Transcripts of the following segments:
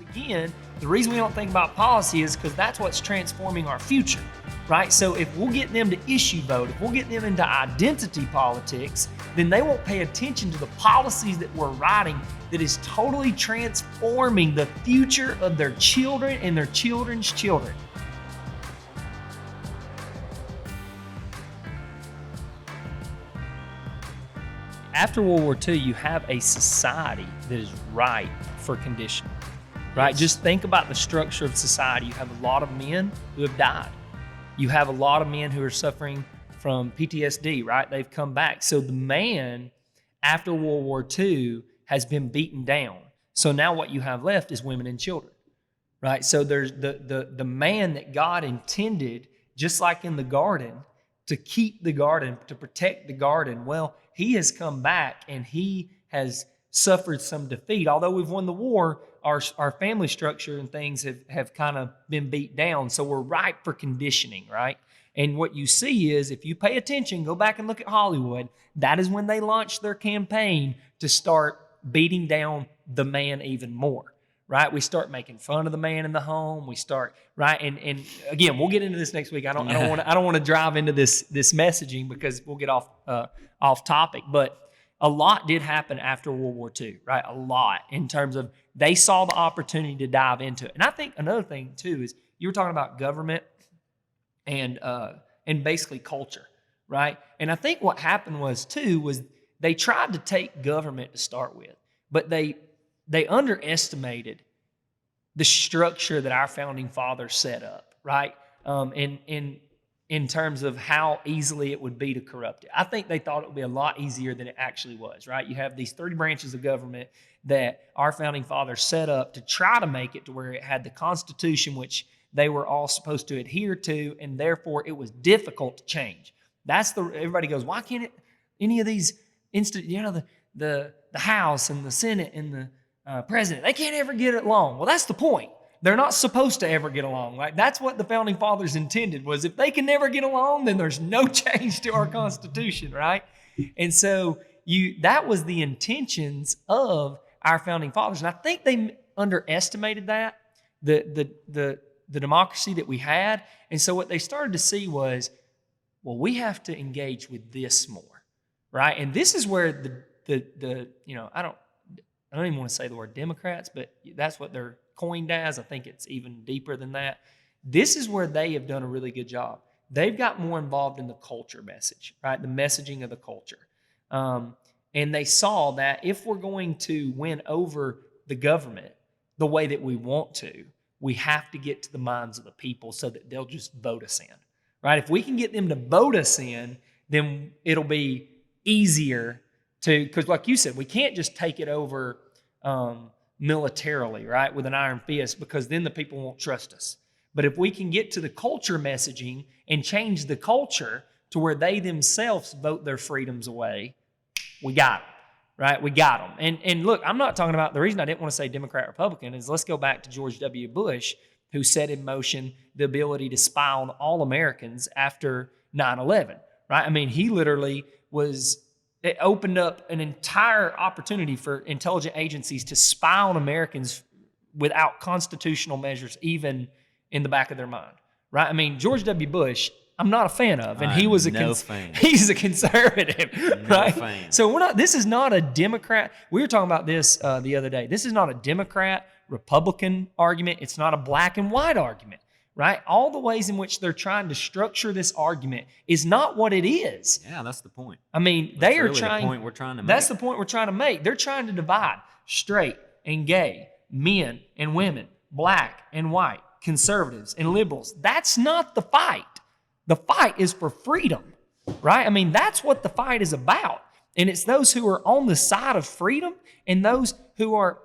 again, the reason we don't think about policy is because that's what's transforming our future, right? So if we'll get them to issue vote, if we'll get them into identity politics, then they won't pay attention to the policies that we're writing that is totally transforming the future of their children and their children's children. After World War II, you have a society that is ripe for conditioning, right? Yes. Just think about the structure of society. You have a lot of men who have died. You have a lot of men who are suffering from PTSD, right? They've come back. So the man, after World War II, has been beaten down. So now what you have left is women and children, right? So there's the man that God intended, just like in the garden, to keep the garden, to protect the garden. Well, he has come back and he has suffered some defeat. Although we've won the war, our family structure and things have kind of been beat down. So we're ripe for conditioning, right? And what you see is, if you pay attention, go back and look at Hollywood, that is when they launched their campaign to start beating down the man even more, right? We start making fun of the man in the home. We start, right? And again, we'll get into this next week. I don't want to drive into this messaging because we'll get off topic. But a lot did happen after World War II, right? A lot, in terms of they saw the opportunity to dive into it. And I think another thing too is, you were talking about government and basically culture, right? And I think what happened was they tried to take government to start with, but they underestimated the structure that our founding fathers set up, right? In terms of how easily it would be to corrupt it. I think they thought it would be a lot easier than it actually was, right? You have these 30 branches of government that our founding fathers set up to try to make it to where it had the Constitution, which they were all supposed to adhere to, and therefore it was difficult to change. Everybody goes, why can't any of these the House and the Senate and the President, they can't ever get along. Well, that's the point. They're not supposed to ever get along, right? That's what the founding fathers intended, was if they can never get along, then there's no change to our Constitution, right? And so that was the intentions of our founding fathers. And I think they underestimated that, the democracy that we had. And so what they started to see was, well, we have to engage with this more, right? And this is where I don't even want to say the word Democrats, but that's what they're coined as. I think it's even deeper than that. This is where they have done a really good job. They've got more involved in the culture message, right? The messaging of the culture. And they saw that if we're going to win over the government the way that we want to, we have to get to the minds of the people so that they'll just vote us in, right? If we can get them to vote us in, then it'll be easier because like you said, we can't just take it over militarily, right, with an iron fist, because then the people won't trust us. But if we can get to the culture messaging and change the culture to where they themselves vote their freedoms away, we got them, right? We got them. And look, I'm not talking about, the reason I didn't want to say Democrat, Republican is, let's go back to George W. Bush, who set in motion the ability to spy on all Americans after 9/11, right? I mean, he literally it opened up an entire opportunity for intelligence agencies to spy on Americans without constitutional measures even in the back of their mind, right? I mean, George W. Bush, I'm not a fan of, and he was he's a conservative, right? Fan. So this is not a Democrat. We were talking about this the other day. This is not a Democrat, Republican argument. It's not a black and white argument, right? All the ways in which they're trying to structure this argument is not what it is. Yeah, that's the point. I mean, that's really the point we're trying to make. That's the point we're trying to make. They're trying to divide straight and gay, men and women, black and white, conservatives and liberals. That's not the fight. The fight is for freedom, right? I mean, that's what the fight is about. And it's those who are on the side of freedom and those who are,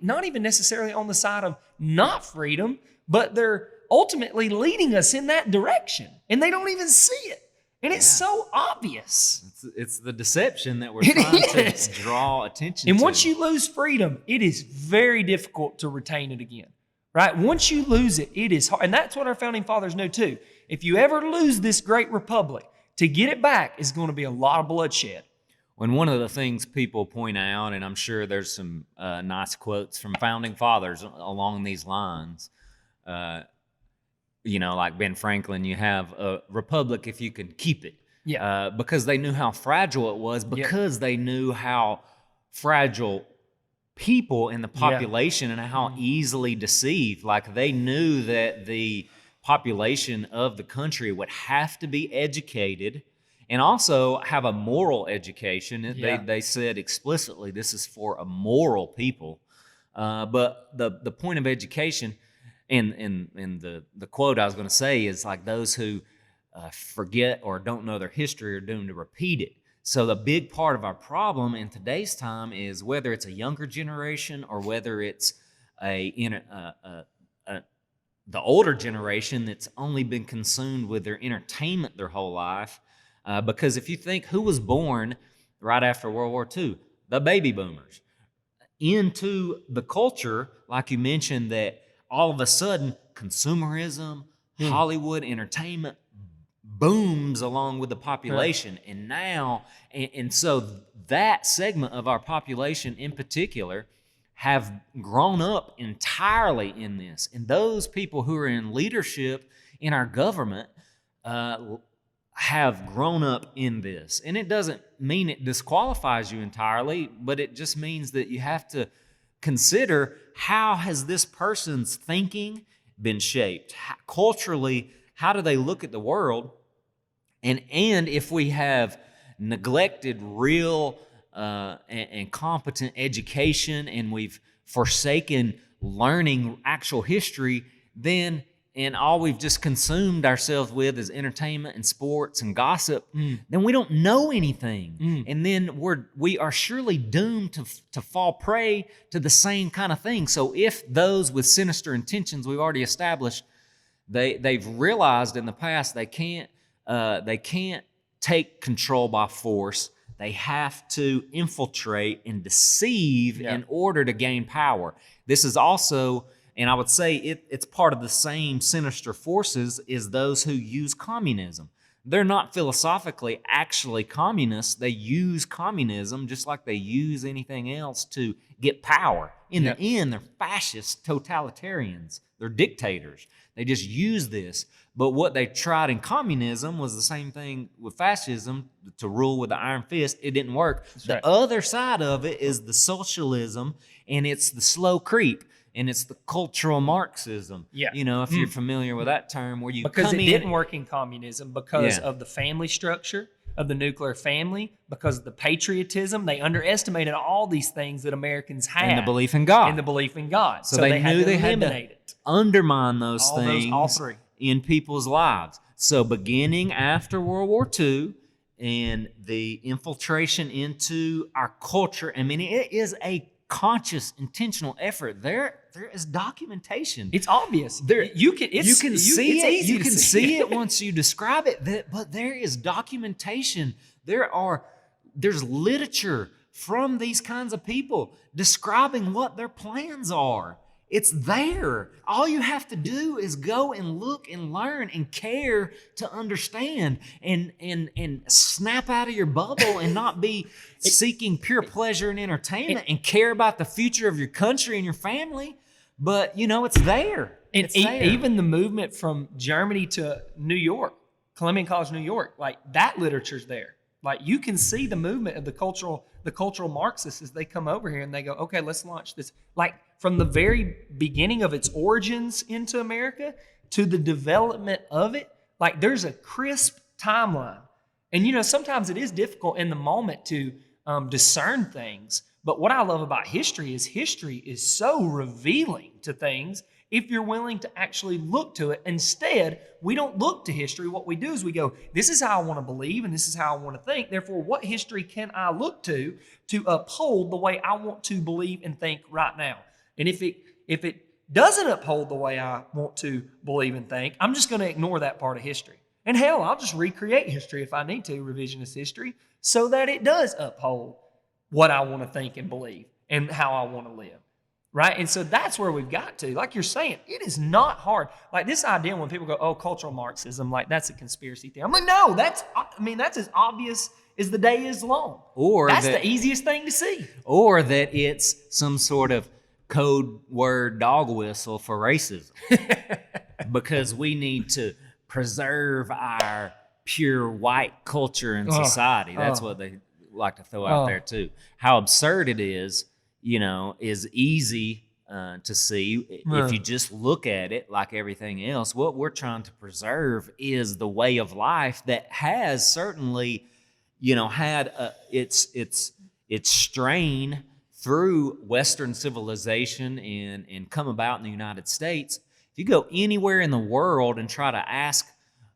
not even necessarily on the side of not freedom, but they're ultimately leading us in that direction, and they don't even see it. And it's so obvious. It's the deception that we're trying to draw attention to. And once you lose freedom, it is very difficult to retain it again, right? Once you lose it, it is hard. And that's what our founding fathers knew too. If you ever lose this great republic, to get it back is going to be a lot of bloodshed. When one of the things people point out, and I'm sure there's some nice quotes from founding fathers along these lines, like Ben Franklin, you have a republic if you can keep it. Yeah. Because they knew how fragile it was, because they knew how fragile people in the population and how easily deceived. Like, they knew that the population of the country would have to be educated and also have a moral education. They said explicitly, this is for a moral people. But the point of education, and the quote I was going to say is like, those who forget or don't know their history are doomed to repeat it. So the big part of our problem in today's time is whether it's a younger generation or whether it's the older generation that's only been consumed with their entertainment their whole life. Because if you think who was born right after World War II, the baby boomers, into the culture, like you mentioned, that all of a sudden consumerism, Hollywood, entertainment booms along with the population. And now, and so that segment of our population in particular have grown up entirely in this. And those people who are in leadership in our government have grown up in this. And it doesn't mean it disqualifies you entirely, but it just means that you have to consider, how has this person's thinking been shaped? Culturally, how do they look at the world? And if we have neglected real and competent education, and we've forsaken learning actual history, then, and all we've just consumed ourselves with is entertainment and sports and gossip, then we don't know anything. And then we are surely doomed to fall prey to the same kind of thing. So if those with sinister intentions, we've already established, they've realized in the past they can't take control by force. They have to infiltrate and deceive in order to gain power. This is also, and I would say it's part of the same sinister forces, is those who use communism. They're not philosophically actually communists. They use communism just like they use anything else to get power. In the end, they're fascist totalitarians. They're dictators. They just use this. But what they tried in communism was the same thing with fascism, to rule with the iron fist. It didn't work. The other side of it is the socialism, and it's the slow creep, and it's the cultural Marxism. If you're familiar with that term, where you because it didn't work in communism because of the family structure of the nuclear family, because of the patriotism. They underestimated all these things that Americans had. And the belief in God. So they knew they had to undermine those things. All three. In people's lives. So beginning after World War II and the infiltration into our culture, I mean, it is a conscious, intentional effort. There is documentation. It's obvious. You can see it once you describe it. But there is documentation. There's literature from these kinds of people describing what their plans are. It's there. All you have to do is go and look and learn and care to understand, and snap out of your bubble and not be seeking pure pleasure and entertainment, and care about the future of your country and your family. But, it's there. And it's there. Even the movement from Germany to New York, Columbia College, New York, like that literature's there. Like, you can see the movement of the cultural Marxists as they come over here and they go, okay, let's launch this. Like, from the very beginning of its origins into America to the development of it, like, there's a crisp timeline. And, sometimes it is difficult in the moment to discern things. But what I love about history is so revealing to things if you're willing to actually look to it. Instead, we don't look to history. What we do is we go, this is how I want to believe and this is how I want to think. Therefore, what history can I look to uphold the way I want to believe and think right now? And if it doesn't uphold the way I want to believe and think, I'm just going to ignore that part of history. And hell, I'll just recreate history if I need to, revisionist history, so that it does uphold what I want to think and believe and how I want to live. Right? And so that's where we've got to. Like you're saying, it is not hard. Like this idea when people go, oh, cultural Marxism, like that's a conspiracy theory. I'm like, no, that's as obvious is the day is long. Or that's that, the easiest thing to see. Or that it's some sort of code word dog whistle for racism. Because we need to preserve our pure white culture and society. That's what they like to throw out there too. How absurd it is, is easy to see if you just look at it like everything else. What we're trying to preserve is the way of life that has certainly, had its strain through Western civilization and come about in the United States. If you go anywhere in the world and try to ask,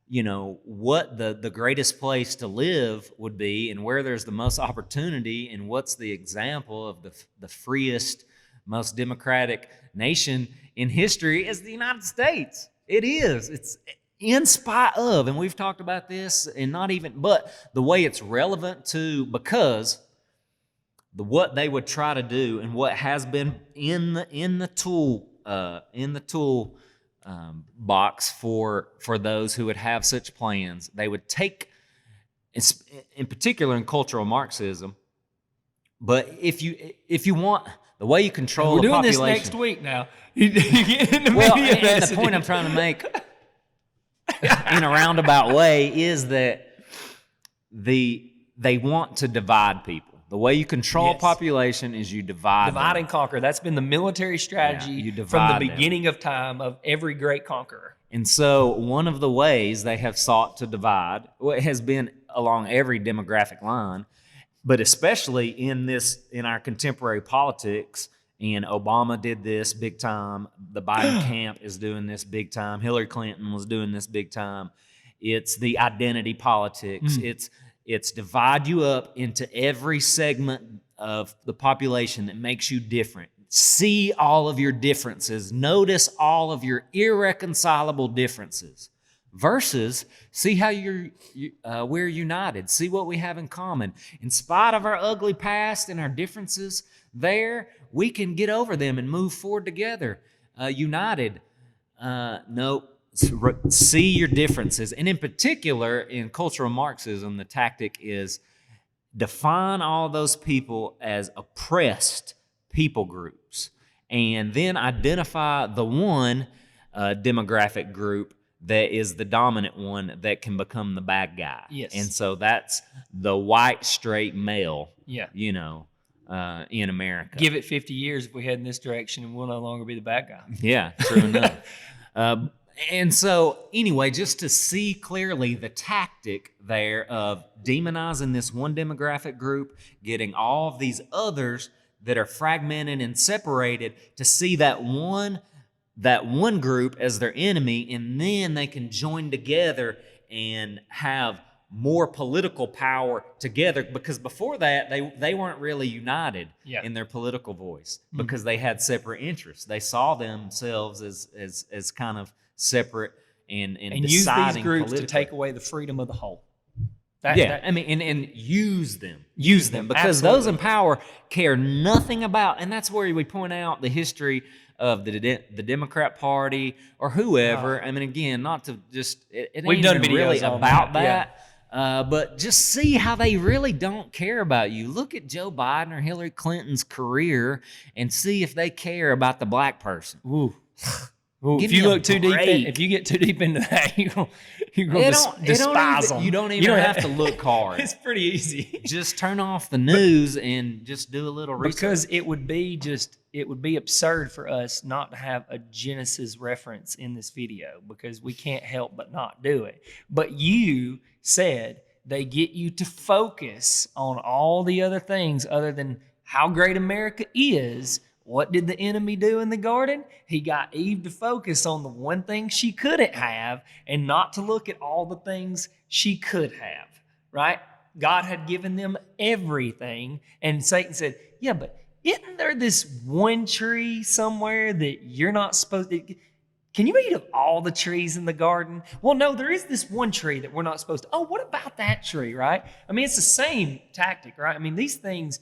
what the greatest place to live would be and where there's the most opportunity and what's the example of the freest, most democratic nation in history is the United States. It is. It's in spite of, and we've talked about this, and but the way it's relevant to, because what they would try to do and what has been in the tool box for those who would have such plans, they would take, in particular in cultural Marxism. But if you want the way you control the population, we're doing this next week now. You get in the media and the point I'm trying to make in a roundabout way is that they want to divide people. The way you control a population is you divide them. And conquer. That's been the military strategy from the beginning of time of every great conqueror. And so one of the ways they have sought to divide, it has been along every demographic line, but especially in our contemporary politics. And Obama did this big time. The Biden camp is doing this big time. Hillary Clinton was doing this big time. It's the identity politics. It's divide you up into every segment of the population that makes you different. See all of your differences. Notice all of your irreconcilable differences. Versus see how we're united. See what we have in common. In spite of our ugly past and our differences there, we can get over them and move forward together, united. Nope. See your differences. And in particular, in cultural Marxism, the tactic is define all those people as oppressed people groups and then identify the one demographic group that is the dominant one that can become the bad guy. Yes. And so that's the white, straight male, yeah. In America. Give it 50 years if we head in this direction and we'll no longer be the bad guy. Yeah, true enough. And so, anyway, just to see clearly the tactic there of demonizing this one demographic group, getting all of these others that are fragmented and separated to see that one group as their enemy, and then they can join together and have more political power together, because before that they weren't really united in their political voice because they had separate interests. They saw themselves as kind of separate and use these groups to take away the freedom of the whole. And use them because absolutely. Those in power care nothing about, and that's where we point out the history of the Democrat Party or whoever. I mean, again, not to just it We've ain't done even videos really on about that. but just see how they really don't care about you. Look at Joe Biden or Hillary Clinton's career and see if they care about the black person. Ooh. If you look too deep, if you get too deep into that, you're going to despise them. You don't even have to look hard. It's pretty easy. Just turn off the news and just do a little research. Because it would be absurd for us not to have a Genesis reference in this video, because we can't help but not do it. But you said they get you to focus on all the other things other than how great America is. What did the enemy do in the garden? He got Eve to focus on the one thing she couldn't have and not to look at all the things she could have, right? God had given them everything, and Satan said, yeah, but isn't there this one tree somewhere that you're not supposed to... Can you eat of all the trees in the garden? Well, no, there is this one tree that we're not supposed to... Oh, what about that tree, right? I mean, it's the same tactic, right? I mean, these things...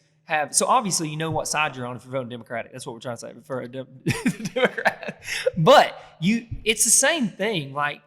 So obviously you know what side you're on if you're voting Democratic. That's what we're trying to say for a Democrat. But it's the same thing. Like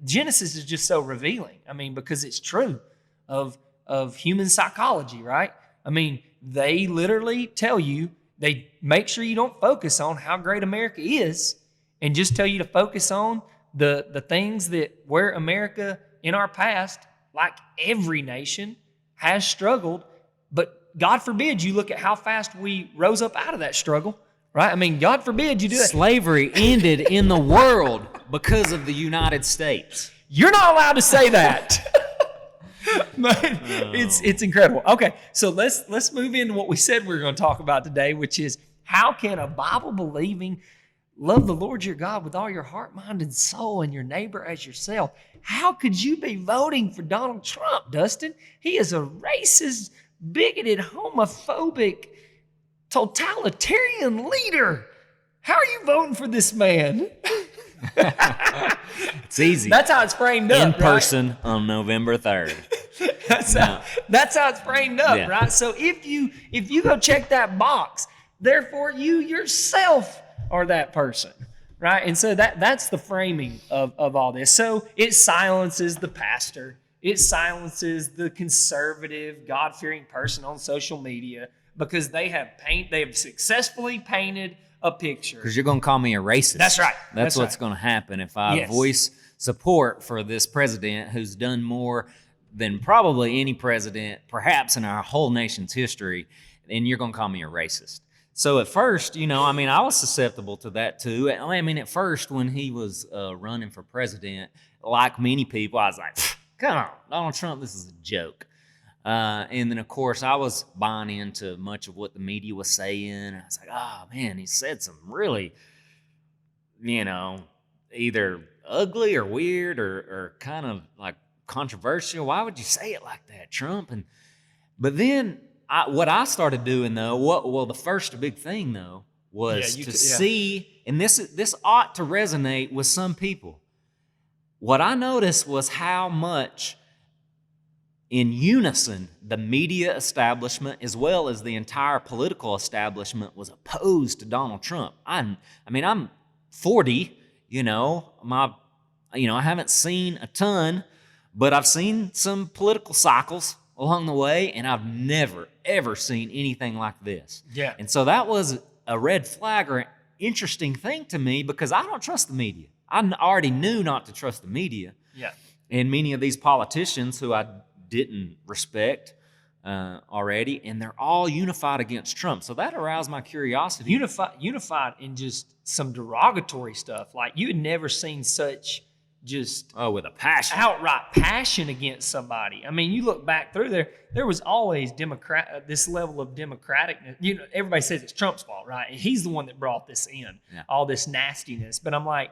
Genesis is just so revealing. I mean, because it's true of of human psychology, right? I mean, they literally tell you, they make sure you don't focus on how great America is and just tell you to focus on the things that where America in our past, like every nation, has struggled. But God forbid you look at how fast we rose up out of that struggle, right? I mean, God forbid you do that. Slavery ended in the world because of the United States. You're not allowed to say that. It's incredible. Okay, so let's move into what we said we were going to talk about today, which is how can a Bible-believing love the Lord your God with all your heart, mind, and soul, and your neighbor as yourself? How could you be voting for Donald Trump, Dustin? He is a racist, bigoted, homophobic, totalitarian leader. How are you voting for this man? It's easy. That's how it's framed up, in person on November 3rd. That's how it's framed up, right? So if you go check that box, therefore you yourself are that person, right? And so that's the framing of all this. So it silences the pastor. It silences the conservative, God-fearing person on social media because they have successfully painted a picture. Because you're going to call me a racist. That's right. That's what's going to happen if I voice support for this president who's done more than probably any president, perhaps in our whole nation's history, and you're going to call me a racist. So at first, I was susceptible to that too. I mean, at first when he was running for president, like many people, I was like, come on, Donald Trump, this is a joke. And then, of course, I was buying into much of what the media was saying. I was like, oh, man, he said some really, either ugly or weird or kind of like controversial. Why would you say it like that, Trump? But then what I started doing, though, the first big thing, though, was see, and this ought to resonate with some people. What I noticed was how much in unison, the media establishment as well as the entire political establishment was opposed to Donald Trump. I'm 40, I haven't seen a ton, but I've seen some political cycles along the way, and I've never, ever seen anything like this. Yeah. And so that was a red flag or an interesting thing to me because I don't trust the media. I already knew not to trust the media. Yeah. And many of these politicians who I didn't respect already, and they're all unified against Trump. So that aroused my curiosity. Unified in just some derogatory stuff. Like you had never seen such just with a passion, outright passion against somebody. I mean, you look back through there was always this level of democraticness. Everybody says it's Trump's fault, right? And he's the one that brought this in, all this nastiness. But I'm like,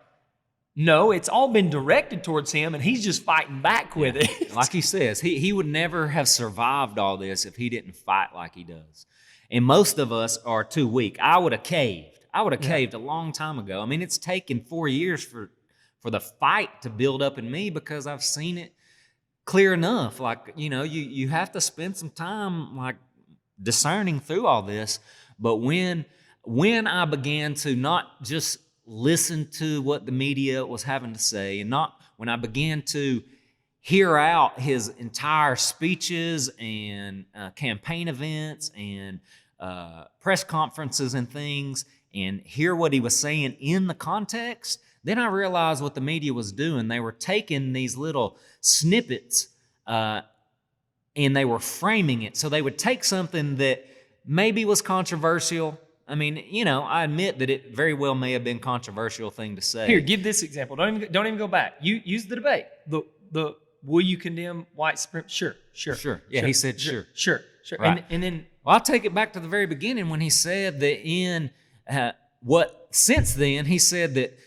no, it's all been directed towards him, and he's just fighting back with it. Like he says, he would never have survived all this if he didn't fight like he does. And most of us are too weak. I would have caved. Caved a long time ago. I mean, it's taken 4 years for the fight to build up in me because I've seen it clear enough. Like, you have to spend some time like discerning through all this. But when I began to not just listen to what the media was having to say, and not when I began to hear out his entire speeches and campaign events and press conferences and things, and hear what he was saying in the context, then I realized what the media was doing. They were taking these little snippets and they were framing it. So they would take something that maybe was controversial. I mean, I admit that it very well may have been a controversial thing to say. Here, give this example. Don't even go back. You use the debate. The will you condemn white supremacy? Sure. Yeah, he said sure. Sure. Right. And then I'll take it back to the very beginning when he said that since then he said that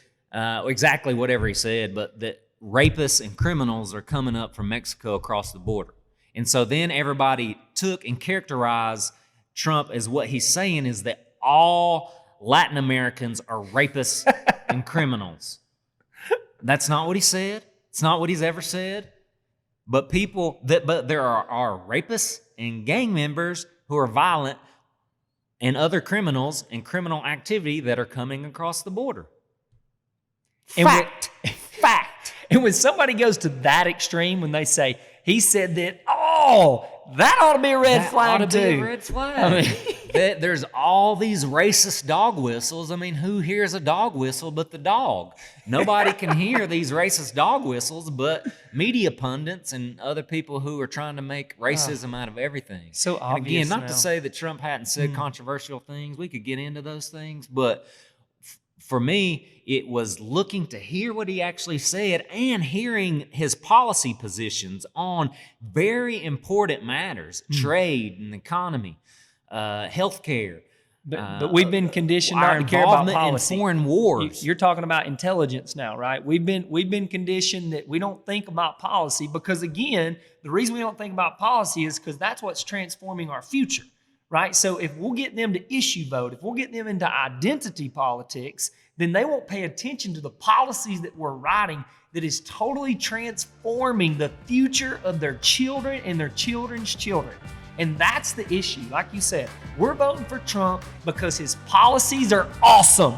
exactly whatever he said, but that rapists and criminals are coming up from Mexico across the border. And so then everybody took and characterized Trump as what he's saying is that all Latin Americans are rapists and criminals. That's not what he said. It's not what he's ever said. But there are rapists and gang members who are violent and other criminals and criminal activity that are coming across the border. Fact. And when somebody goes to that extreme, when they say, he said that all that ought to be a red That flag ought to too. be a red flag. There's all these racist dog whistles. I mean, who hears a dog whistle but the dog? Nobody can hear these racist dog whistles but media pundits and other people who are trying to make racism out of everything. So and obvious again, not now. to say that Trump hadn't said controversial things. We could get into those things, but for me, it was looking to hear what he actually said and hearing his policy positions on very important matters, trade and economy, healthcare. But we've been conditioned our not to care about involvement policy. in foreign wars. You're talking about intelligence now, right? We've been conditioned that we don't think about policy because, again, the reason we don't think about policy is because that's what's transforming our future, right? So if we'll get them to issue vote, if we'll get them into identity politics, then they won't pay attention to the policies that we're writing that is totally transforming the future of their children and their children's children. And that's the issue. Like you said, we're voting for Trump because his policies are awesome.